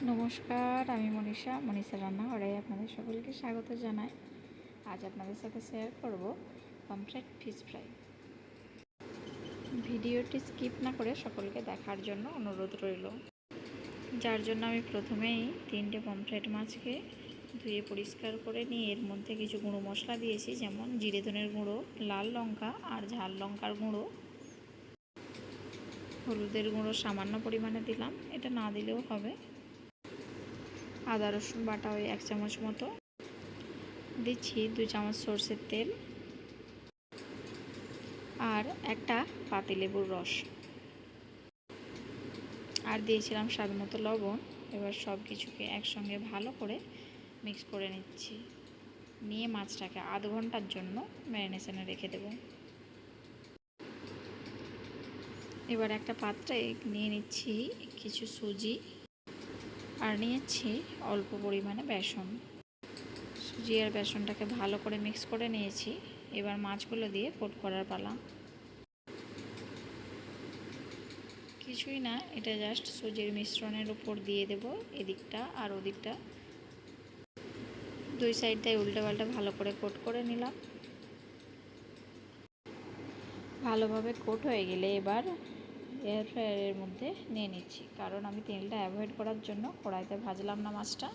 নমস্কার, আমি মনীষা রান্নাঘরে আপনাদের সকলকে স্বাগত জানাই। আজ আপনাদের সাথে শেয়ার করব পমফ্রেট ফিশ ফ্রাই। ভিডিওটি স্কিপ না করে সকলকে দেখার জন্য অনুরোধ রইল। যার জন্য আমি প্রথমেই 3টে পমফ্রেট মাছকে ধুয়ে পরিষ্কার করে নিয়ে এর মধ্যে কিছু গুঁড়ো মশলা দিয়েছি, যেমন জিরে ধনের গুঁড়ো, লাল লঙ্কা আর ঝাল লঙ্কার গুঁড়ো, হলুদের গুঁড়ো সামান্য পরিমাণে দিলাম, এটা না দিলেও হবে। আদা রসুন বাটা ওই 1 চামচ মতো দিচ্ছি, 2 চামচ সরষের তেল আর একটা পাতিলেবুর রস, আর দিয়েছিলাম স্বাদ মতো লবণ। এবার সব কিছুকে একসঙ্গে ভালো করে মিক্স করে নিচ্ছি, নিয়ে মাছটাকে আধ ঘন্টার জন্য ম্যারিনেশনে রেখে দেব। এবার একটা পাত্রে নিয়ে নিচ্ছি কিছু সুজি আর নিয়েছি অল্প পরিমাণে বেসন। সুজি আর বেসনটাকে ভালো করে মিক্স করে নিয়েছি। এবার মাছগুলো দিয়ে কোট করার পালা। কিছুই না, এটা জাস্ট সুজির মিশ্রণের উপর দিয়ে দেব, এদিকটা আর ওদিকটা, 2 সাইডটাই উল্টে পাল্টে ভালো করে কোট করে নিলাম। ভালোভাবে কোট হয়ে গেলে এবার এয়ার ফ্রায়ারের মধ্যে নিয়ে নিচ্ছি, কারণ আমি তেলটা অ্যাভয়েড করার জন্য কড়াইতে ভাজলাম না মাছটা,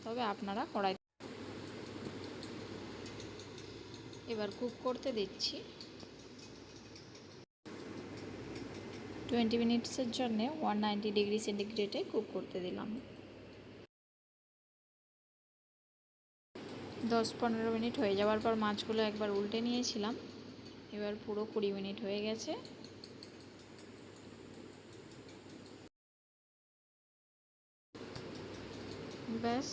তবে আপনারা কড়াই। এবার কুক করতে দিচ্ছি 20 মিনিটসের জন্য 190 ডিগ্রি সেন্টিগ্রেডে কুক করতে দিলাম। 10-15 মিনিট হয়ে যাওয়ার পর মাছগুলো একবার উল্টে নিয়েছিলাম। এবার পুরো 20 মিনিট হয়ে গেছে। ব্যাস,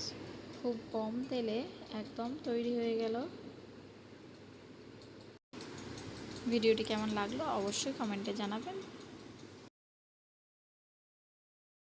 খুব কম তেলে একদম তৈরি হয়ে গেল। ভিডিওটি কেমন লাগলো অবশ্যই কমেন্টে জানাবেন।